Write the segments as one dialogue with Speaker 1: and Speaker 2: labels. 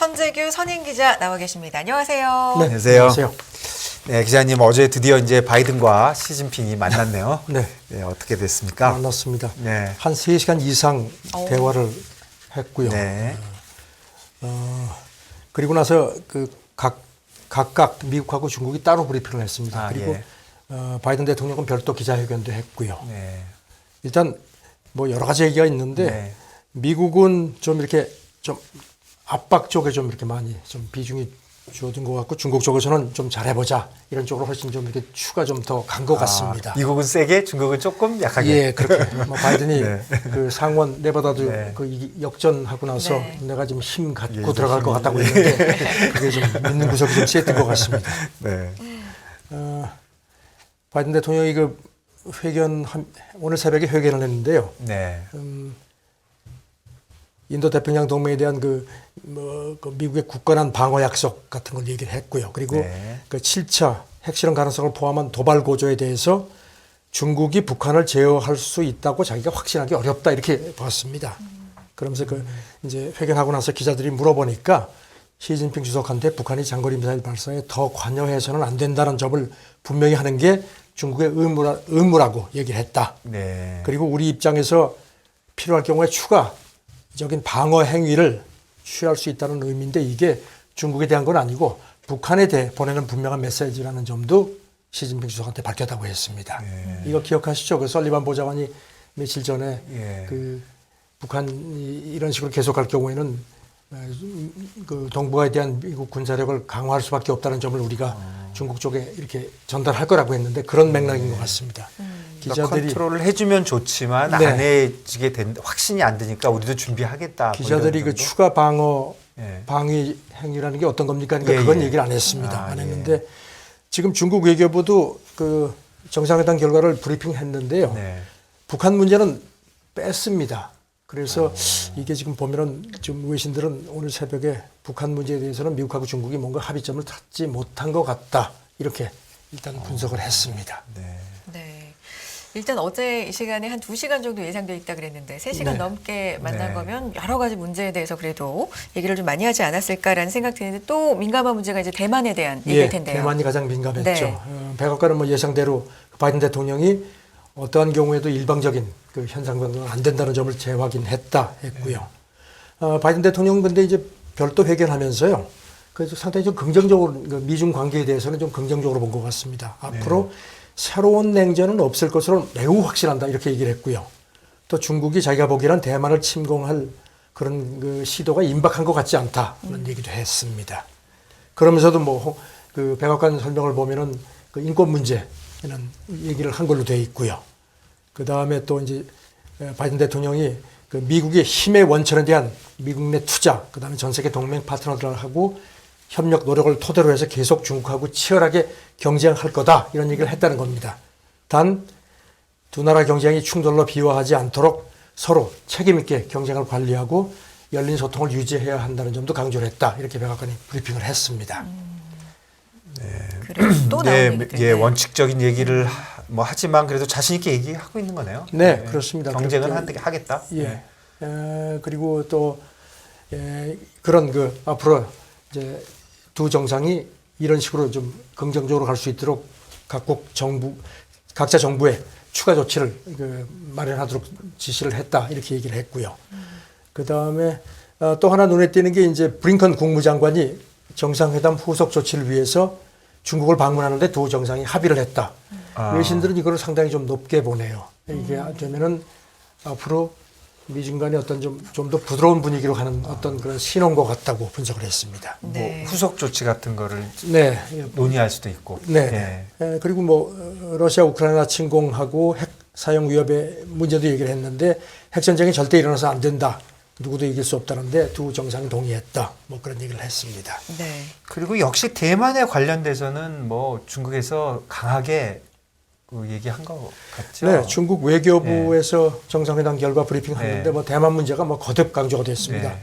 Speaker 1: 선재규 선임 기자 나와 계십니다. 안녕하세요.
Speaker 2: 네,
Speaker 3: 안녕하세요. 네, 기자님 어제 드디어 이제 바이든과 시진핑이 만났네요.
Speaker 2: 네.
Speaker 3: 네, 어떻게 됐습니까?
Speaker 2: 만났습니다.
Speaker 3: 네.
Speaker 2: 한 3시간 이상 대화를 했고요.
Speaker 3: 네.
Speaker 2: 그리고 나서 각각 미국하고 중국이 따로 브리핑을 했습니다. 그리고
Speaker 3: 예.
Speaker 2: 바이든 대통령은 별도 기자회견도 했고요.
Speaker 3: 네.
Speaker 2: 일단 뭐 여러 가지 얘기가 있는데
Speaker 3: 네.
Speaker 2: 미국은 좀 이렇게 좀 압박 쪽에 좀 이렇게 많이 좀 비중이 주어진 것 같고 중국 쪽에서는 좀 잘해보자 이런 쪽으로 훨씬 좀 이렇게 추가 좀 더 간 것 같습니다.
Speaker 3: 미국은 세게, 중국은 조금 약하게.
Speaker 2: 예, 그렇게. 뭐 바이든이
Speaker 3: 네.
Speaker 2: 그 상원 네바다도
Speaker 3: 네.
Speaker 2: 그 역전하고 나서
Speaker 1: 네.
Speaker 2: 내가 지금 힘 갖고
Speaker 3: 예,
Speaker 2: 들어갈 것
Speaker 3: 힘이-
Speaker 2: 같다고 했는데 그게 좀 믿는 구석이 좀 세했던 것 같습니다.
Speaker 3: 네.
Speaker 2: 바이든 대통령이 그 오늘 새벽에 회견을 했는데요.
Speaker 3: 네.
Speaker 2: 인도 태평양 동맹에 대한 그 미국의 굳건한 방어 약속 같은 걸 얘기를 했고요. 그리고
Speaker 3: 네.
Speaker 2: 그 7차 핵실험 가능성을 포함한 도발 고조에 대해서 중국이 북한을 제어할 수 있다고 자기가 확신하기 어렵다 이렇게 봤습니다. 그러면서 이제 회견하고 나서 기자들이 물어보니까 시진핑 주석한테 북한이 장거리 미사일 발사에 더 관여해서는 안 된다는 점을 분명히 하는 게 중국의 의무라고 얘기를 했다.
Speaker 3: 네.
Speaker 2: 그리고 우리 입장에서 필요할 경우에 추가적인 방어 행위를 취할 수 있다는 의미인데 이게 중국에 대한 건 아니고 북한에 대해 보내는 분명한 메시지라는 점도 시진핑 주석한테 밝혔다고 했습니다.
Speaker 3: 네.
Speaker 2: 이거 기억하시죠? 그 설리반 보좌관이 며칠 전에
Speaker 3: 예.
Speaker 2: 그 북한이 이런 식으로 계속할 경우에는 그 동북아에 대한 미국 군사력을 강화할 수밖에 없다는 점을 우리가 중국 쪽에 이렇게 전달할 거라고 했는데 그런 맥락인 것 같습니다.
Speaker 3: 그러니까 컨트롤을 해주면 좋지만
Speaker 2: 네.
Speaker 3: 안 해지게 된 확신이 안 드니까 우리도 준비하겠다.
Speaker 2: 기자들이
Speaker 3: 뭐
Speaker 2: 그
Speaker 3: 이런 정도?
Speaker 2: 추가 방어
Speaker 3: 예.
Speaker 2: 방위 행위라는 게 어떤 겁니까? 그러니까
Speaker 3: 예,
Speaker 2: 그건
Speaker 3: 예.
Speaker 2: 얘기를 안 했습니다. 안
Speaker 3: 예.
Speaker 2: 했는데 지금 중국 외교부도 그 정상회담 결과를 브리핑했는데요.
Speaker 3: 네.
Speaker 2: 북한 문제는 뺐습니다. 그래서 이게 지금 보면은 좀 외신들은 오늘 새벽에 북한 문제에 대해서는 미국하고 중국이 뭔가 합의점을 찾지 못한 것 같다. 이렇게 일단 분석을 했습니다.
Speaker 3: 네.
Speaker 1: 네. 일단 어제 이 시간에 한 2시간 정도 예상돼 있다 그랬는데 3시간
Speaker 2: 네.
Speaker 1: 넘게 만난
Speaker 3: 네.
Speaker 1: 거면 여러 가지 문제에 대해서 그래도 얘기를 좀 많이 하지 않았을까라는 생각 드는데 또 민감한 문제가 이제 대만에 대한 얘기일 텐데요.
Speaker 2: 대만이 가장 민감했죠.
Speaker 1: 네.
Speaker 2: 백악관은 뭐 예상대로 바이든 대통령이 어떠한 경우에도 일방적인 그 현상 변동은 안 된다는 점을 재확인했다 했고요. 바이든 대통령은 근데 이제 별도 회견하면서요. 그래서 상당히 좀 긍정적으로 미중 관계에 대해서는 좀 긍정적으로 본 것 같습니다. 앞으로 새로운 냉전은 없을 것으로 매우 확신한다 이렇게 얘기를 했고요. 또 중국이 자기가 보기에는 대만을 침공할 그런 그 시도가 임박한 것 같지 않다 그런 얘기도 했습니다. 그러면서도 뭐 그 백악관 설명을 보면은 그 인권 문제는 얘기를 한 걸로 돼 있고요. 그 다음에 또 이제 바이든 대통령이 그 미국의 힘의 원천에 대한 미국 내 투자, 그 다음에 전 세계 동맹 파트너들하고 협력 노력을 토대로 해서 계속 중국하고 치열하게 경쟁할 거다 이런 얘기를 했다는 겁니다. 단 두 나라 경쟁이 충돌로 비화하지 않도록 서로 책임 있게 경쟁을 관리하고 열린 소통을 유지해야 한다는 점도 강조를 했다. 이렇게 백악관이 브리핑을 했습니다.
Speaker 1: 그래 또 나온 얘기들.
Speaker 3: 예, 원칙적인 얘기를 뭐 하지만 그래도 자신 있게 얘기하고 있는 거네요.
Speaker 2: 네, 그렇습니다.
Speaker 3: 경쟁은
Speaker 2: 그렇게
Speaker 3: 하겠다.
Speaker 2: 예. 그리고 또 그런 그 앞으로 이제 두 정상이 이런 식으로 좀 긍정적으로 갈 수 있도록 각자 정부에 추가 조치를 마련하도록 지시를 했다 이렇게 얘기를 했고요. 그 다음에 또 하나 눈에 띄는 게 이제 브링컨 국무장관이 정상회담 후속 조치를 위해서 중국을 방문하는데 두 정상이 합의를 했다. 외신들은 이걸 상당히 좀 높게 보네요. 이게 되면은 앞으로 미중 간의 어떤 좀 더 부드러운 분위기로 가는 어떤 그런 신호인 것 같다고 분석을 했습니다.
Speaker 1: 네.
Speaker 3: 뭐 후속 조치 같은 거를
Speaker 2: 네.
Speaker 3: 논의할 수도 있고.
Speaker 2: 네. 그리고 뭐 러시아 우크라이나 침공하고 핵 사용 위협의 문제도 얘기를 했는데 핵 전쟁이 절대 일어나서 안 된다. 누구도 이길 수 없다는데 두 정상이 동의했다. 뭐 그런 얘기를 했습니다.
Speaker 1: 네.
Speaker 3: 그리고 역시 대만에 관련돼서는 뭐 중국에서 강하게 그 얘기한 것 같죠.
Speaker 2: 네, 중국 외교부에서 정상회담 결과 브리핑하는데
Speaker 3: 네.
Speaker 2: 뭐 대만 문제가 뭐 거듭 강조가 됐습니다.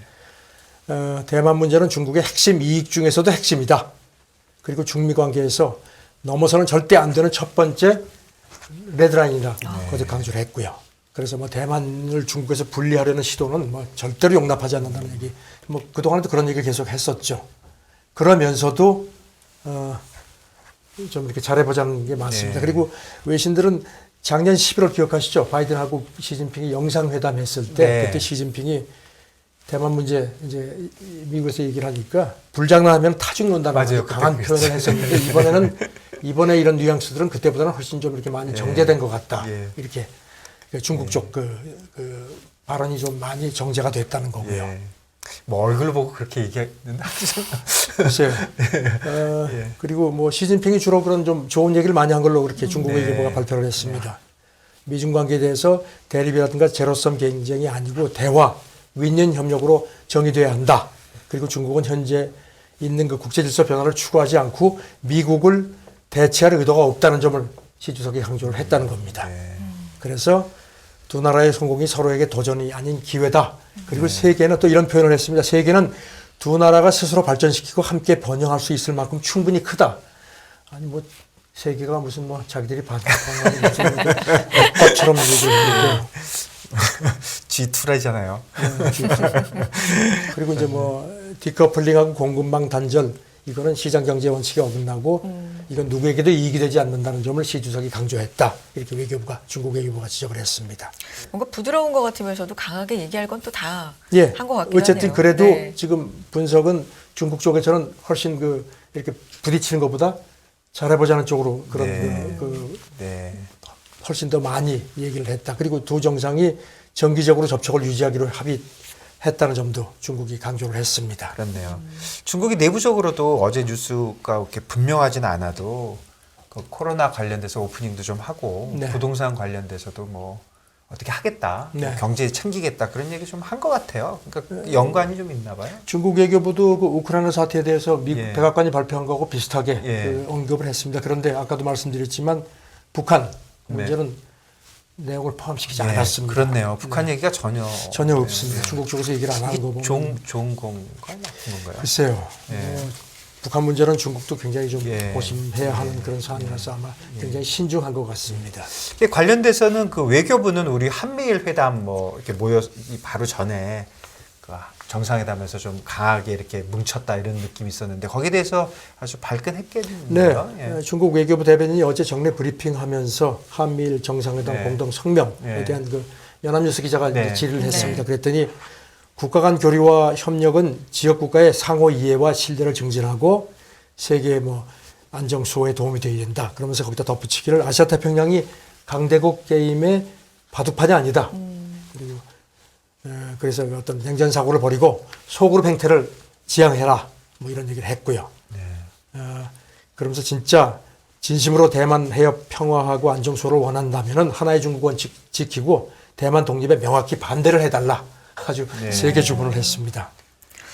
Speaker 3: 네.
Speaker 2: 대만 문제는 중국의 핵심 이익 중에서도 핵심이다. 그리고 중미 관계에서 넘어서는 절대 안 되는 첫 번째 레드라인이다. 거듭 강조를 했고요. 그래서 뭐 대만을 중국에서 분리하려는 시도는 뭐 절대로 용납하지 않는다는 얘기. 뭐 그동안에도 그런 얘기를 계속 했었죠. 그러면서도 좀 이렇게 잘해보자는 게 맞습니다.
Speaker 3: 네.
Speaker 2: 그리고 외신들은 작년 11월 기억하시죠? 바이든하고 시진핑이 영상회담 했을 때
Speaker 3: 네.
Speaker 2: 그때 시진핑이 대만 문제 이제 미국에서 얘기를 하니까 불장난하면 타 죽는다는
Speaker 3: 맞아요.
Speaker 2: 강한
Speaker 3: 그때
Speaker 2: 표현을 했었는데 이번에 이런 뉘앙스들은 그때보다는 훨씬 좀 이렇게 많이 정제된 것 같다.
Speaker 3: 예.
Speaker 2: 이렇게 중국 쪽 그 발언이 좀 많이 정제가 됐다는 거고요.
Speaker 3: 예. 뭐 얼굴 보고 그렇게 얘기하는
Speaker 2: 글쎄요.
Speaker 3: 예.
Speaker 2: 그리고 뭐 시진핑이 주로 그런 좀 좋은 얘기를 많이 한 걸로 그렇게 중국
Speaker 3: 네.
Speaker 2: 외교부가 발표를 했습니다. 미중 관계에 대해서 대립이라든가 제로섬 경쟁이 아니고 대화, 윈윈 협력으로 정의돼야 한다. 그리고 중국은 현재 있는 그 국제 질서 변화를 추구하지 않고 미국을 대체할 의도가 없다는 점을 시 주석이 강조를 했다는 겁니다.
Speaker 3: 네.
Speaker 2: 그래서 두 나라의 성공이 서로에게 도전이 아닌 기회다. 그리고 세계는 또 이런 표현을 했습니다. 세계는 두 나라가 스스로 발전시키고 함께 번영할 수 있을 만큼 충분히 크다. 아니 뭐 세계가 무슨 뭐 자기들이 반응하는 무슨 것처럼 얘기했는데
Speaker 3: G2라잖아요.
Speaker 2: 그리고 이제 뭐 디커플링하고 공급망 단절 이거는 시장 경제 원칙에 어긋나고 이건 누구에게도 이익이 되지 않는다는 점을 시 주석이 강조했다. 이렇게 외교부가 중국 외교부가 지적을 했습니다.
Speaker 1: 뭔가 부드러운 것 같으면서도 강하게 얘기할 건 또 다 한
Speaker 2: 예.
Speaker 1: 것 같긴
Speaker 2: 어쨌든
Speaker 1: 하네요.
Speaker 2: 그래도
Speaker 1: 네.
Speaker 2: 지금 분석은 중국 쪽에서는 훨씬 이렇게 부딪히는 것보다 잘해보자는 쪽으로 그런
Speaker 3: 네.
Speaker 2: 그 훨씬 더 많이 얘기를 했다. 그리고 두 정상이 정기적으로 접촉을 유지하기로 합의했다는 점도 중국이 강조를 했습니다.
Speaker 3: 그렇네요. 중국이 내부적으로도 어제 뉴스가 그렇게 분명하진 않아도 그 코로나 관련돼서 오프닝도 좀 하고
Speaker 2: 네.
Speaker 3: 부동산 관련돼서도 뭐 어떻게 하겠다,
Speaker 2: 네.
Speaker 3: 뭐 경제 챙기겠다 그런 얘기 좀 한 것 같아요. 그러니까 연관이 좀 있나 봐요.
Speaker 2: 중국 외교부도 그 우크라이나 사태에 대해서 미국
Speaker 3: 예.
Speaker 2: 백악관이 발표한 거하고 비슷하게
Speaker 3: 예.
Speaker 2: 그 언급을 했습니다. 그런데 아까도 말씀드렸지만 북한 문제는 내용을 포함시키지
Speaker 3: 네,
Speaker 2: 않았습니다.
Speaker 3: 그렇네요. 북한
Speaker 2: 네.
Speaker 3: 얘기가 전혀
Speaker 2: 없습니다. 중국 쪽에서 얘기를 안 하는 거 보면
Speaker 3: 좋은 건가 나쁜 건가요?
Speaker 2: 글쎄요.
Speaker 3: 예.
Speaker 2: 북한 문제는 중국도 굉장히 좀
Speaker 3: 예.
Speaker 2: 조심해야 하는 그런 사안이라서 아마 굉장히 신중한 것 같습니다.
Speaker 3: 이게 관련돼서는 그 외교부는 우리 한미일 회담 뭐 이렇게 바로 전에 그 정상회담에서 좀 강하게 이렇게 뭉쳤다 이런 느낌이 있었는데 거기에 대해서 아주 발끈했겠네요.
Speaker 2: 네, 중국 외교부 대변인이 어제 정례 브리핑하면서 한미일 정상회담
Speaker 3: 네.
Speaker 2: 공동 성명에
Speaker 3: 네.
Speaker 2: 대한 그 연합뉴스 기자가
Speaker 3: 네.
Speaker 2: 이제 질의를 했습니다.
Speaker 1: 네.
Speaker 2: 그랬더니 국가 간 교류와 협력은 지역 국가의 상호 이해와 신뢰를 증진하고 세계 뭐 안정 수호에 도움이 되어야 된다. 그러면서 거기다 덧붙이기를 아시아 태평양이 강대국 게임의 바둑판이 아니다. 그리고 그래서 어떤 냉전 사고를 벌이고 소그룹 행태를 지양해라. 뭐 이런 얘기를 했고요.
Speaker 3: 네.
Speaker 2: 그러면서 진짜 진심으로 대만 해협 평화하고 안정 수호를 원한다면은 하나의 중국 원칙 지키고 대만 독립에 명확히 반대를 해달라. 아주
Speaker 3: 네.
Speaker 2: 세게 주문을 했습니다.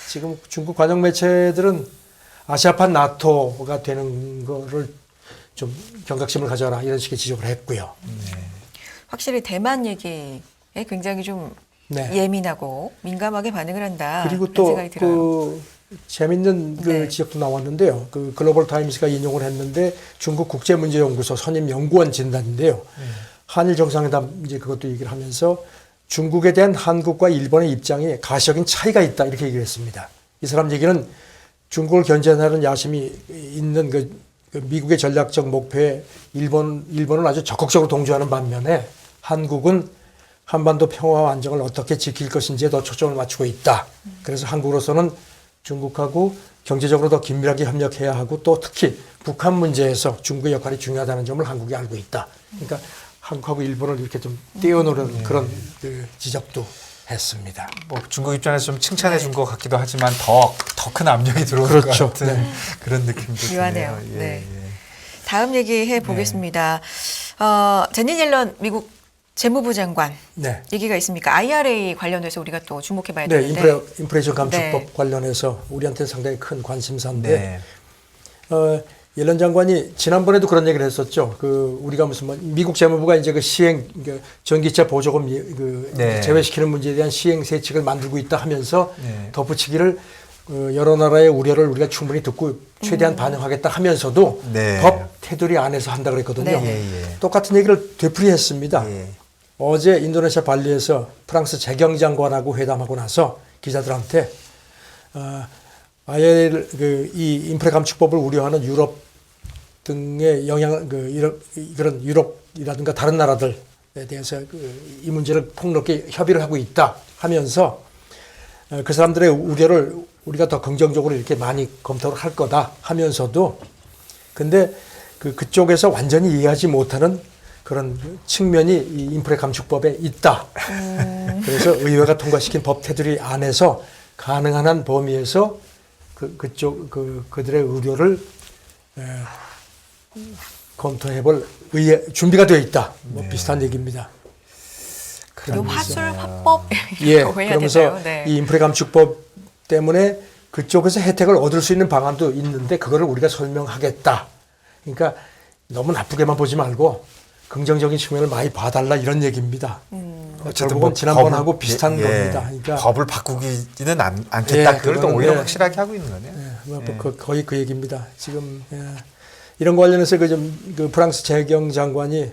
Speaker 2: 지금 중국 관영 매체들은 아시아판 나토가 되는 거를 좀 경각심을 가져라 이런 식의 지적을 했고요.
Speaker 1: 확실히 대만 얘기에 굉장히 좀
Speaker 2: 네.
Speaker 1: 예민하고 민감하게 반응을 한다.
Speaker 2: 그리고
Speaker 1: 이런
Speaker 2: 또
Speaker 1: 생각이 들어요.
Speaker 2: 그 재밌는 그
Speaker 1: 네.
Speaker 2: 지적도 나왔는데요. 그 글로벌 타임스가 인용을 했는데 중국 국제문제연구소 선임 연구원 진단인데요. 한일 정상회담 이제 그것도 얘기를 하면서 중국에 대한 한국과 일본의 입장에 가시적인 차이가 있다 이렇게 얘기를 했습니다. 이 사람 얘기는 중국을 견제하는 야심이 있는 그 미국의 전략적 목표에 일본은 아주 적극적으로 동조하는 반면에 한국은 한반도 평화와 안정을 어떻게 지킬 것인지에 더 초점을 맞추고 있다. 그래서 한국으로서는 중국하고 경제적으로 더 긴밀하게 협력해야 하고 또 특히 북한 문제에서 중국의 역할이 중요하다는 점을 한국이 알고 있다. 그러니까 한국하고 일본을 이렇게 좀 띄워놓는 그런 그 지적도 했습니다.
Speaker 3: 뭐 중국 입장에서 좀 칭찬해 준 것 같기도 하지만 더 큰 압력이 들어올
Speaker 2: 그렇죠.
Speaker 3: 것 같은
Speaker 2: 네.
Speaker 3: 그런 느낌도
Speaker 1: 묘하네요.
Speaker 3: 드네요.
Speaker 1: 네. 다음 얘기해 보겠습니다. 제니 옐런 미국 재무부 장관
Speaker 2: 네.
Speaker 1: 얘기가 있습니까? IRA 관련해서 우리가 또 주목해봐야
Speaker 2: 네,
Speaker 1: 되는데.
Speaker 2: 인플레이션 감축법
Speaker 1: 네.
Speaker 2: 관련해서 우리한테는 상당히 큰 관심사인데
Speaker 3: 네.
Speaker 2: 옐런 장관이 지난번에도 그런 얘기를 했었죠. 그 우리가 무슨 뭐 미국 재무부가 이제 그 시행 전기차 보조금
Speaker 3: 네.
Speaker 2: 제외시키는 문제에 대한 시행 세칙을 만들고 있다 하면서
Speaker 3: 네.
Speaker 2: 덧붙이기를 여러 나라의 우려를 우리가 충분히 듣고 최대한 반영하겠다 하면서도
Speaker 3: 네.
Speaker 2: 법 테두리 안에서 한다 그랬거든요.
Speaker 1: 네.
Speaker 3: 예.
Speaker 2: 똑같은 얘기를 되풀이했습니다.
Speaker 3: 예.
Speaker 2: 어제 인도네시아 발리에서 프랑스 재경장관하고 회담하고 나서 기자들한테 아예 이 인프레 감축법을 우려하는 유럽 등의 영향 그런 유럽이라든가 다른 나라들에 대해서 이 문제를 폭넓게 협의를 하고 있다 하면서 그 사람들의 우려를 우리가 더 긍정적으로 이렇게 많이 검토를 할 거다 하면서도 근데 그쪽에서 완전히 이해하지 못하는 그런 측면이 이 인프레 감축법에 있다. 그래서 의회가 통과시킨 법 테두리 안에서 가능한 한 범위에서 그들의 의료를 검토해볼 준비가 되어 있다. 뭐 비슷한 얘기입니다.
Speaker 1: 이 화술 화법
Speaker 2: 예,
Speaker 1: 해야
Speaker 2: 그러면서
Speaker 1: 되나요? 네.
Speaker 2: 이 인프레 감축법 때문에 그쪽에서 혜택을 얻을 수 있는 방안도 있는데 그거를 우리가 설명하겠다. 그러니까 너무 나쁘게만 보지 말고 긍정적인 측면을 많이 봐달라 이런 얘기입니다.
Speaker 3: 어쨌든
Speaker 2: 결국은 지난번하고 비슷한 겁니다. 그러니까
Speaker 3: 법을 바꾸기는 않겠다.
Speaker 2: 예,
Speaker 3: 그걸 또
Speaker 2: 그거는
Speaker 3: 오히려
Speaker 2: 예.
Speaker 3: 확실하게 하고 있는 거네요.
Speaker 2: 거의 그 얘기입니다. 지금 이런 거 관련해서 그 프랑스 재경 장관이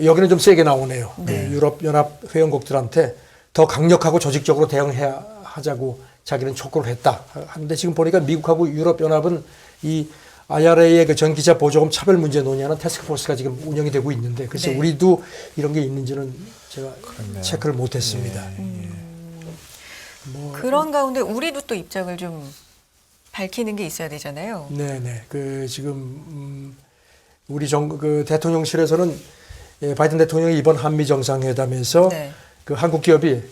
Speaker 2: 여기는 좀 세게 나오네요. 유럽 연합 회원국들한테 더 강력하고 조직적으로 대응해야 하자고 자기는 촉구를 했다. 하는데 지금 보니까 미국하고 유럽 연합은 이 IRA의 그 전기차 보조금 차별 문제 논의하는 태스크포스가 지금 운영이 되고 있는데 그래서
Speaker 1: 네.
Speaker 2: 우리도 이런 게 있는지는 제가
Speaker 3: 그렇네요.
Speaker 2: 체크를 못했습니다.
Speaker 1: 그런 가운데 우리도 또 입장을 좀 밝히는 게 있어야 되잖아요.
Speaker 2: 네네. 지금 우리 대통령실에서는 바이든 대통령이 이번 한미 정상회담에서
Speaker 1: 네.
Speaker 2: 한국 기업이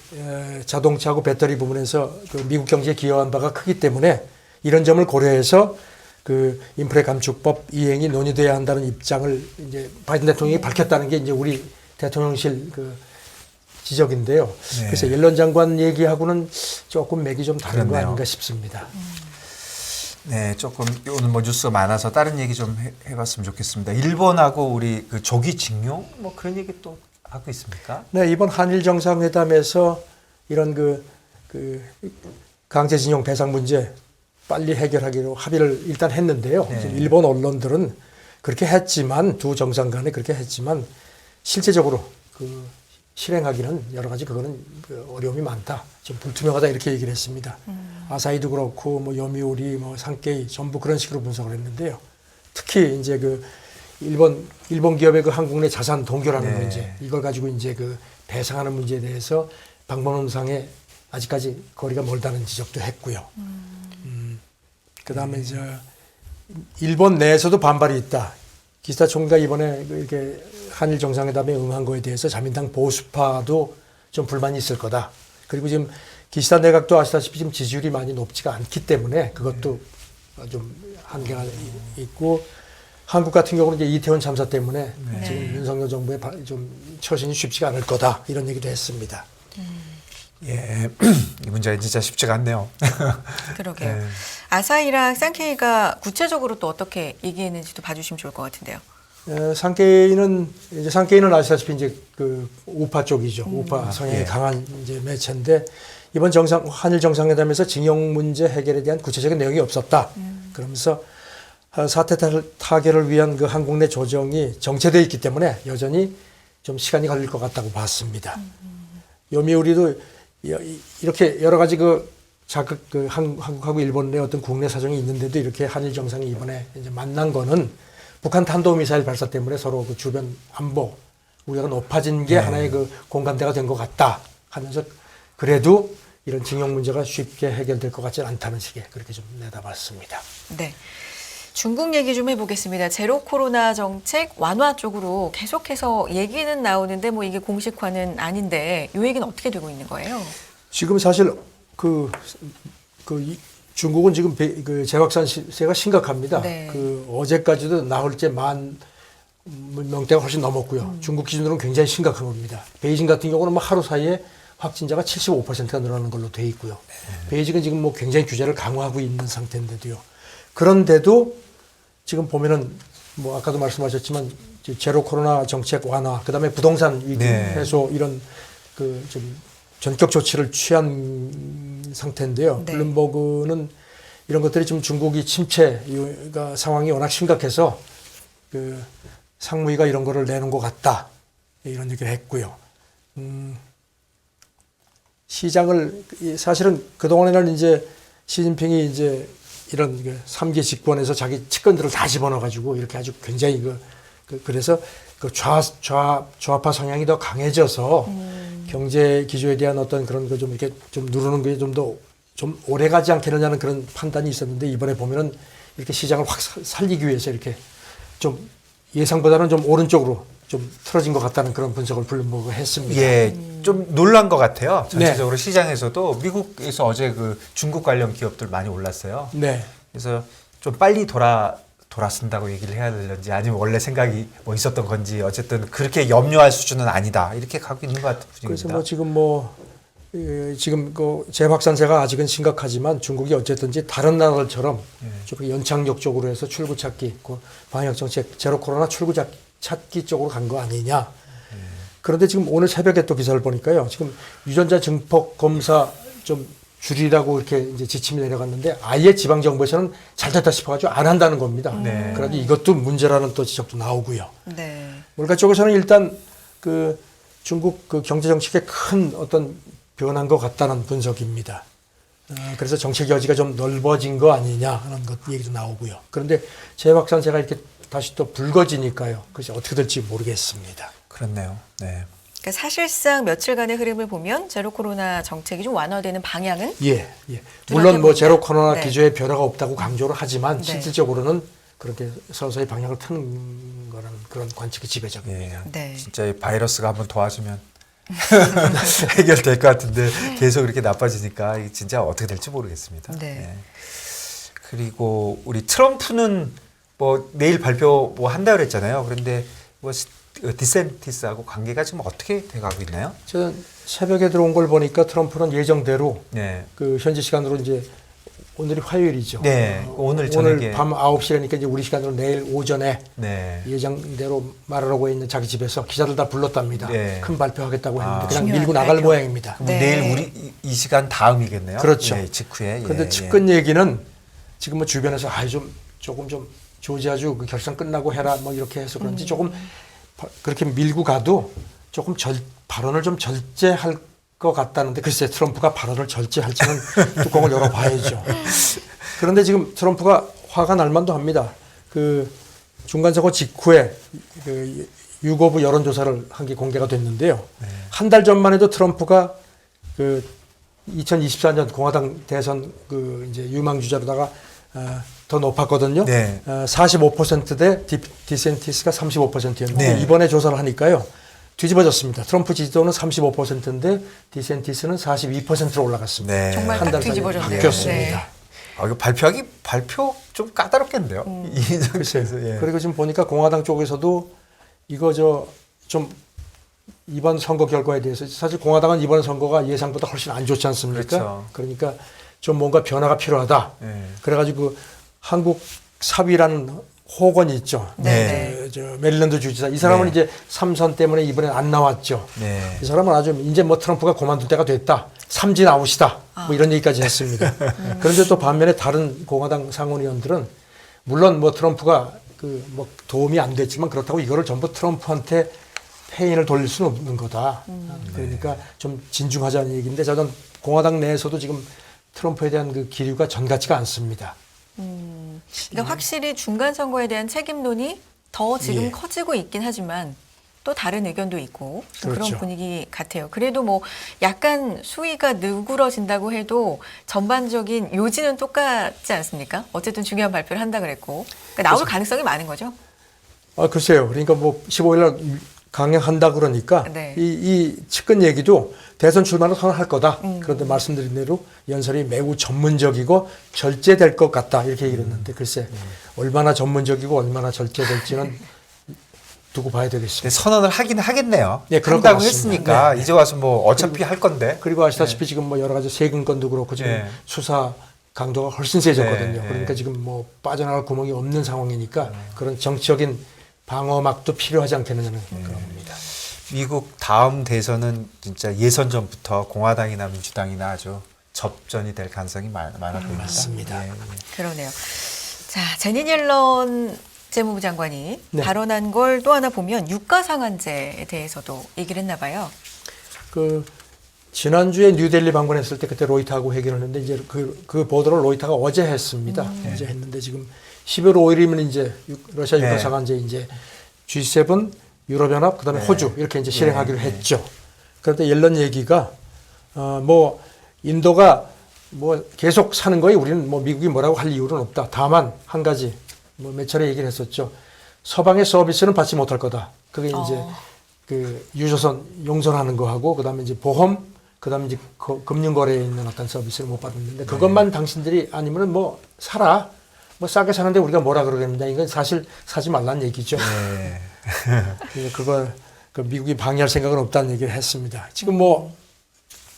Speaker 2: 자동차하고 배터리 부분에서 미국 경제에 기여한 바가 크기 때문에 이런 점을 고려해서 인프레 감축법 이행이 논의돼야 한다는 입장을 이제 바이든 대통령이 밝혔다는 게 이제 우리 대통령실 지적인데요.
Speaker 3: 네.
Speaker 2: 그래서 옐런 장관 얘기하고는 조금 맥이 좀 다른 거
Speaker 3: 그렇네요.
Speaker 2: 아닌가 싶습니다.
Speaker 3: 네, 조금 오늘 뉴스가 많아서 다른 얘기 좀 해봤으면 좋겠습니다. 일본하고 우리 조기 징용 뭐 그런 얘기 또 하고 있습니까?
Speaker 2: 네, 이번 한일 정상회담에서 이런 강제징용 배상 문제 빨리 해결하기로 합의를 일단 했는데요.
Speaker 3: 네.
Speaker 2: 일본 언론들은 그렇게 했지만 두 정상 간에 그렇게 했지만 실제적으로 실행하기는 여러 가지 그거는 어려움이 많다. 좀 불투명하다 이렇게 얘기를 했습니다. 아사히도 그렇고 뭐 요미우리 뭐 산케이 전부 그런 식으로 분석을 했는데요. 특히 이제 일본 기업의 한국 내 자산 동결하는
Speaker 3: 네.
Speaker 2: 문제 이걸 가지고 이제 배상하는 문제에 대해서 방법론상에 아직까지 거리가 멀다는 지적도 했고요. 그다음에 이제 일본 내에서도 반발이 있다. 기시다 총리가 이번에 이렇게 한일 정상회담에 응한 거에 대해서 자민당 보수파도 좀 불만이 있을 거다. 그리고 지금 기시다 내각도 아시다시피 지금 지지율이 많이 높지가 않기 때문에 그것도 좀 한계가 있고 한국 같은 경우는 이제 이태원 참사 때문에 지금 윤석열 정부의 좀 처신이 쉽지가 않을 거다 이런 얘기도 했습니다.
Speaker 3: 예, 이 문제가 진짜 쉽지가 않네요.
Speaker 1: 그러게요.
Speaker 3: 네.
Speaker 1: 아사히랑 산케이가 구체적으로 또 어떻게 얘기했는지도 봐주시면 좋을 것 같은데요.
Speaker 2: 산케이는 아시다시피 이제 우파 쪽이죠. 우파 성향이
Speaker 3: 예.
Speaker 2: 강한 이제 매체인데 이번 한일 정상회담에서 징용 문제 해결에 대한 구체적인 내용이 없었다. 그러면서 사태 타결을 위한 한국 내 조정이 정체되어 있기 때문에 여전히 좀 시간이 걸릴 것 같다고 봤습니다. 요미우리도 이렇게 여러 가지 한국하고 일본 내 어떤 국내 사정이 있는데도 이렇게 한일 정상이 이번에 이제 만난 거는 북한 탄도미사일 발사 때문에 서로 주변 안보 우려가 높아진 게 하나의 공감대가 된 것 같다 하면서 그래도 이런 징용 문제가 쉽게 해결될 것 같지 않다는 식의 그렇게 좀 내다봤습니다.
Speaker 1: 네. 중국 얘기 좀 해보겠습니다. 제로 코로나 정책 완화 쪽으로 계속해서 얘기는 나오는데 뭐 이게 공식화는 아닌데 이 얘기는 어떻게 되고 있는 거예요?
Speaker 2: 지금 사실 중국은 지금 재확산세가 심각합니다.
Speaker 1: 네.
Speaker 2: 어제까지도 나흘째 10,000명대가 훨씬 넘었고요. 중국 기준으로는 굉장히 심각한 겁니다. 베이징 같은 경우는 뭐 하루 사이에 확진자가 75%가 늘어나는 걸로 돼 있고요. 베이징은 지금 뭐 굉장히 규제를 강화하고 있는 상태인데도요. 그런데도 지금 보면은 뭐 아까도 말씀하셨지만 제로 코로나 정책 완화, 그다음에 부동산 위기 해소 이런 좀 전격 조치를 취한 상태인데요.
Speaker 1: 네.
Speaker 2: 블룸버그는 이런 것들이 지금 중국이 침체가 상황이 워낙 심각해서 상무위가 이런 거를 내는 것 같다. 이런 얘기를 했고요. 시장을 사실은 그동안에는 이제 시진핑이 이제 이런 3기 집권에서 자기 측근들을 다 집어넣어가지고 이렇게 아주 굉장히 그래서 그 좌파 성향이 더 강해져서 경제 기조에 대한 어떤 그런 거 좀 이렇게 좀 누르는 게 좀 오래 가지 않겠느냐는 그런 판단이 있었는데 이번에 보면은 이렇게 시장을 확 살리기 위해서 이렇게 좀 예상보다는 좀 오른쪽으로 좀 틀어진 것 같다는 그런 분석을 불문했습니다.
Speaker 3: 예, 좀 놀란 것 같아요. 전체적으로 시장에서도 미국에서 어제 그 중국 관련 기업들 많이 올랐어요.
Speaker 2: 네.
Speaker 3: 그래서 좀 빨리 돌아선다고 얘기를 해야 되는지 아니면 원래 생각이 뭐 있었던 건지 어쨌든 그렇게 염려할 수준은 아니다. 이렇게 가고 있는 것 같은 분위기입니다.
Speaker 2: 그래서 지금 그 재확산세가 아직은 심각하지만 중국이 어쨌든지 다른 나라들처럼 좀 연착륙 쪽으로 해서 출구 찾기, 그 방역 정책 제로 코로나 출구 찾기 쪽으로 간 거 아니냐. 그런데 지금 오늘 새벽에 또 기사를 보니까요. 지금 유전자 증폭 검사 좀 줄이라고 이렇게 이제 지침이 내려갔는데 아예 지방 정부에서는 잘 됐다 싶어가지고 안 한다는 겁니다. 그래서 이것도 문제라는 또 지적도 나오고요.
Speaker 1: 네.
Speaker 2: 물가 쪽에서는 일단 그 중국 그 경제 정책에 큰 어떤 변한 것 같다는 분석입니다. 그래서 정책 여지가 좀 넓어진 거 아니냐 하는 것 얘기도 나오고요. 그런데 재확산세가 이렇게 다시 또 불거지니까요. 그래서 어떻게 될지 모르겠습니다.
Speaker 3: 그렇네요. 네.
Speaker 1: 그러니까 사실상 며칠간의 흐름을 보면 제로 코로나 정책이 좀 완화되는 방향은
Speaker 2: 예. 물론 뭐 제로 코로나
Speaker 1: 네.
Speaker 2: 기조에 변화가 없다고 강조를 하지만
Speaker 1: 네.
Speaker 2: 실질적으로는 그렇게 서서히 방향을 트는 거라는 그런 관측이 지배적입니다.
Speaker 3: 예.
Speaker 1: 네.
Speaker 3: 진짜 이 바이러스가 한번 도와주면 해결될 것 같은데 계속 이렇게 나빠지니까 이게 진짜 어떻게 될지 모르겠습니다.
Speaker 1: 네.
Speaker 3: 예. 그리고 우리 트럼프는 뭐 내일 발표 뭐 한다 그랬잖아요. 그런데 뭐 디센티스하고 관계가 지금 어떻게 돼가고 있나요?
Speaker 2: 저는 새벽에 들어온 걸 보니까 트럼프는 예정대로
Speaker 3: 네.
Speaker 2: 그 현지 시간으로 이제 오늘이 화요일이죠.
Speaker 3: 네. 오늘 저녁에
Speaker 2: 밤 9시라니까 이제 우리 시간으로 내일 오전에
Speaker 3: 네.
Speaker 2: 예정대로 말하라고 있는 자기 집에서 기자들 다 불렀답니다.
Speaker 3: 네.
Speaker 2: 큰 발표하겠다고 했는데 그냥
Speaker 1: 중요한
Speaker 2: 밀고 나갈
Speaker 1: 발표.
Speaker 2: 모양입니다.
Speaker 3: 그럼
Speaker 1: 네.
Speaker 3: 내일 우리 이 시간 다음이겠네요.
Speaker 2: 그렇죠.
Speaker 3: 예, 직후에.
Speaker 2: 그런데 측근 얘기는 지금 뭐 주변에서 조금 좀 조지아주 그 결선 끝나고 해라 뭐 이렇게 해서 그런지 조금 그렇게 밀고 가도 조금 발언을 좀 절제할 것 같다는데 글쎄 트럼프가 발언을 절제할지는 뚜껑을 열어봐야죠. 그런데 지금 트럼프가 화가 날 만도 합니다. 그 중간선거 직후에 그 유고부 여론조사를 한 게 공개가 됐는데요. 한 달 전만 해도 트럼프가 그 2024년 공화당 대선 그 이제 유망주자로다가 더 높았거든요.
Speaker 3: 네.
Speaker 2: 45%대 디센티스가 35%였는데
Speaker 3: 네.
Speaker 2: 이번에 조사를 하니까요. 뒤집어졌습니다. 트럼프 지지도는 35%인데 디센티스는 42%로 올라갔습니다.
Speaker 3: 네.
Speaker 1: 정말
Speaker 2: 한
Speaker 1: 딱
Speaker 2: 달 사이에
Speaker 1: 뒤집어졌네요.
Speaker 2: 바뀌었습니다.
Speaker 3: 이거 발표 좀 까다롭겠는데요. 이 상태에서. 예.
Speaker 2: 그리고 지금 보니까 공화당 쪽에서도 이거 좀 이번 선거 결과에 대해서 사실 공화당은 이번 선거가 예상보다 훨씬 안 좋지 않습니까?
Speaker 3: 그렇죠.
Speaker 2: 그러니까 좀 뭔가 변화가 필요하다.
Speaker 3: 예.
Speaker 2: 그래가지고 한국 사위라는 호건이 있죠.
Speaker 1: 네.
Speaker 2: 저 메릴랜드 주지사 이 사람은
Speaker 3: 네.
Speaker 2: 이제 3선 때문에 이번엔 안 나왔죠.
Speaker 3: 네.
Speaker 2: 이 사람은 아주 이제 뭐 트럼프가 그만둘 때가 됐다. 삼진 아웃이다. 뭐 이런 얘기까지 했습니다. 그런데 또 반면에 다른 공화당 상원의원들은 물론 뭐 트럼프가 그 뭐 도움이 안 됐지만 그렇다고 이거를 전부 트럼프한테 패인을 돌릴 수는 없는 거다. 그러니까 좀 진중하자는 얘기인데 저는 공화당 내에서도 지금 트럼프에 대한 그 기류가 전 같지가 않습니다.
Speaker 1: 그러니까 확실히 중간 선거에 대한 책임론이 더 지금
Speaker 2: 예.
Speaker 1: 커지고 있긴 하지만 또 다른 의견도 있고 좀
Speaker 2: 그렇죠.
Speaker 1: 그런 분위기 같아요. 그래도 뭐 약간 수위가 누그러진다고 해도 전반적인 요지는 똑같지 않습니까? 어쨌든 중요한 발표를 한다 그랬고 그러니까 나올 가능성이 많은 거죠.
Speaker 2: 글쎄요. 그러니까 뭐 15일 날 강행한다 그러니까
Speaker 1: 네.
Speaker 2: 이 측근 얘기도 대선 출마를 선언할 거다. 그런데 말씀드린 대로 연설이 매우 전문적이고 절제될 것 같다. 이렇게 얘기를 했는데 글쎄 얼마나 전문적이고 얼마나 절제될지는 두고 봐야
Speaker 3: 근데
Speaker 2: 되겠습니다.
Speaker 3: 선언을 하긴 하겠네요.
Speaker 2: 네, 그럴 것
Speaker 3: 한다고
Speaker 2: 같습니다.
Speaker 3: 했으니까
Speaker 2: 네.
Speaker 3: 이제 와서 뭐 어차피 할 건데.
Speaker 2: 그리고 아시다시피 지금 뭐 여러 가지 세금 건도 그렇고 지금
Speaker 3: 네.
Speaker 2: 수사 강도가 훨씬 세졌거든요.
Speaker 3: 네.
Speaker 2: 그러니까 지금 뭐 빠져나갈 구멍이 없는 상황이니까 그런 정치적인 방어막도 필요하지 않겠느냐는 그런 겁니다.
Speaker 1: 미국
Speaker 3: 다음 대선은 진짜 예선 전부터 공화당이나 민주당이나 아주 접전이 될 가능성이 많아 보입니다.
Speaker 2: 맞습니다.
Speaker 3: 예, 예.
Speaker 1: 그러네요. 자, 제니 옐런 재무부 장관이
Speaker 2: 네.
Speaker 1: 발언한 걸 또 하나 보면 유가상한제에 대해서도 얘기를 했나 봐요.
Speaker 2: 그 지난주에 뉴델리 방문했을 때 그때 로이터하고 회견을 했는데 이제 그 보도를 로이터가 어제 했습니다. 어제 했는데 지금 12월 5일이면 이제 러시아
Speaker 3: 네.
Speaker 2: 유가상한제 이제 G7, 유럽연합, 그다음에
Speaker 3: 네.
Speaker 2: 호주 이렇게 이제 실행하기로
Speaker 3: 네.
Speaker 2: 했죠. 그런데 옐런 얘기가 뭐 인도가 뭐 계속 사는 거에 우리는 뭐 미국이 뭐라고 할 이유는 없다. 다만 한 가지 뭐 몇 차례 얘기를 했었죠. 서방의 서비스는 받지 못할 거다. 그게 이제 그 유조선 용선하는 거하고 그다음에 이제 보험 그다음에 이제 금융거래에 있는 어떤 서비스를 못 받는데 그것만 당신들이 아니면은 뭐 사라. 뭐 싸게 사는데 우리가 뭐라 그러겠느냐. 이건 사실 사지 말라는 얘기죠.
Speaker 3: 네.
Speaker 2: 그래서 그걸 그 미국이 방해할 생각은 없다는 얘기를 했습니다. 지금 뭐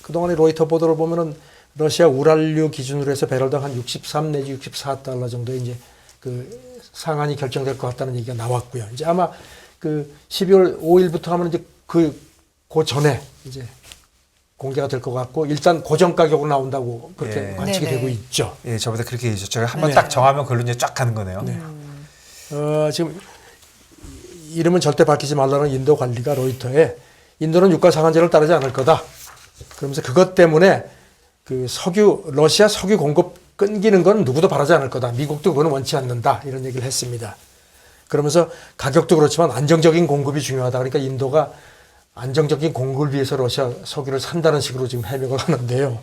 Speaker 2: 그동안의 로이터 보도를 보면은 러시아 우랄류 기준으로 해서 배럴당 한 63 내지 64달러 정도의 이제 그 상한이 결정될 것 같다는 얘기가 나왔고요. 이제 아마 그 12월 5일부터 하면 이제 그 전에 이제 공개가 될 것 같고 일단 고정 가격으로 나온다고 그렇게
Speaker 3: 예.
Speaker 2: 관측이
Speaker 1: 네네.
Speaker 2: 되고 있죠.
Speaker 3: 예, 저보다 그렇게 얘기했죠. 제가 한번
Speaker 2: 네.
Speaker 3: 딱 정하면 그걸로 이제 쫙 가는 거네요.
Speaker 2: 네. 지금 이름은 절대 밝히지 말라는 인도 관리가 로이터에 인도는 유가 상한제를 따르지 않을 거다. 그러면서 그것 때문에 그 러시아 석유 공급 끊기는 건 누구도 바라지 않을 거다. 미국도 그거는 원치 않는다. 이런 얘기를 했습니다. 그러면서 가격도 그렇지만 안정적인 공급이 중요하다. 그러니까 인도가 안정적인 공급을 위해서 러시아 석유를 산다는 식으로 지금 해명을 하는데요.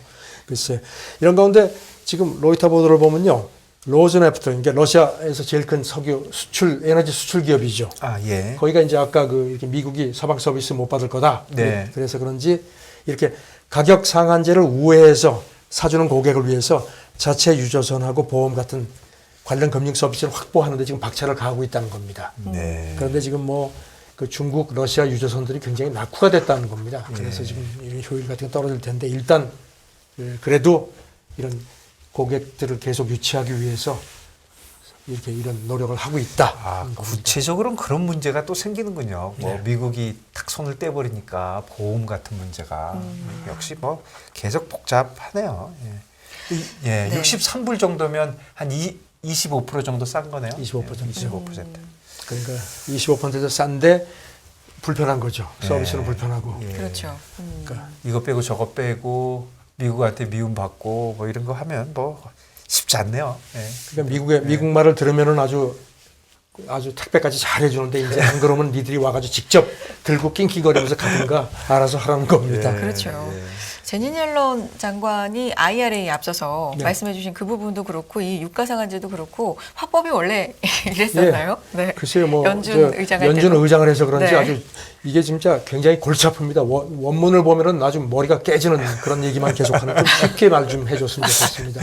Speaker 2: 글쎄 이런 가운데 지금 로이터 보도를 보면요. 로즈네프트, 그러니까 러시아에서 제일 큰 석유 에너지 수출 기업이죠.
Speaker 3: 아, 예.
Speaker 2: 거기가 이제 아까 그 이렇게 미국이 서방 서비스 못 받을 거다.
Speaker 3: 네.
Speaker 2: 그래서 그런지 이렇게 가격 상한제를 우회해서 사주는 고객을 위해서 자체 유조선하고 보험 같은 관련 금융 서비스를 확보하는데 지금 박차를 가하고 있다는 겁니다.
Speaker 3: 네.
Speaker 2: 그런데 지금 뭐 그 중국, 러시아 유조선들이 굉장히 낙후가 됐다는 겁니다. 그래서
Speaker 3: 예.
Speaker 2: 지금 이런 효율 같은 게 떨어질 텐데 일단 그래도 이런 고객들을 계속 유치하기 위해서 이렇게 이런 노력을 하고 있다.
Speaker 3: 아, 구체적으로는 그런 문제가 또 생기는군요. 뭐 미국이 탁 손을 떼버리니까 보험 같은 문제가 역시 뭐 계속 복잡하네요. 예,
Speaker 1: 네.
Speaker 3: 63불 정도면 한 25% 정도 싼 거네요.
Speaker 2: 25% 정도.
Speaker 3: 25%.
Speaker 2: 그러니까 25%도 싼데 불편한 거죠. 서비스는
Speaker 3: 예.
Speaker 2: 불편하고.
Speaker 3: 예.
Speaker 1: 그렇죠.
Speaker 2: 그러니까
Speaker 3: 이거 빼고 저거 빼고 미국한테 미움 받고 뭐 이런 거 하면 뭐 쉽지 않네요. 예.
Speaker 2: 그러니까 미국 말을 들으면은 아주 택배까지 잘 해주는데 이제 안 그러면 니들이 와가지고 직접 들고 낑낑거리면서 가든가 알아서 하라는 겁니다.
Speaker 3: 예.
Speaker 1: 그렇죠.
Speaker 3: 예.
Speaker 1: 제니 옐런 장관이 IRA에 앞서서
Speaker 2: 네.
Speaker 1: 말씀해주신 그 부분도 그렇고 이 유가상한제도 그렇고 화법이 원래 이랬었나요? 네.
Speaker 2: 글쎄요, 뭐
Speaker 1: 연준 의장할
Speaker 2: 연준
Speaker 1: 때도.
Speaker 2: 의장을 해서 그런지
Speaker 1: 네.
Speaker 2: 아주 이게 진짜 굉장히 골치 아픕니다. 원문을 보면은 아주 머리가 깨지는 그런 얘기만 계속하는 좀 쉽게 말 좀 해줬으면 좋겠습니다.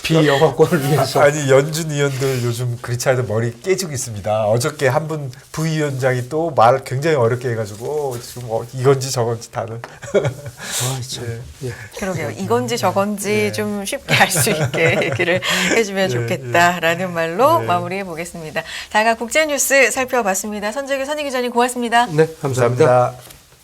Speaker 2: 비영어권을 위해서.
Speaker 3: 아니 연준 의원들 요즘 그렇지 않아도 머리 깨지고 있습니다. 어저께 한 분 부위원장이 또 말 굉장히 어렵게 해가지고 지금 이건지 저건지 다들.
Speaker 2: 아, 참. 예.
Speaker 1: 그러게요. 이건지 저건지 좀 쉽게 알 수 있게 얘기를 해주면 좋겠다라는 말로 마무리해 보겠습니다. 다가 국제 뉴스 살펴봤습니다. 선재규 선희 기자님 고맙습니다.
Speaker 2: 네, 감사합니다.
Speaker 3: 감사합니다.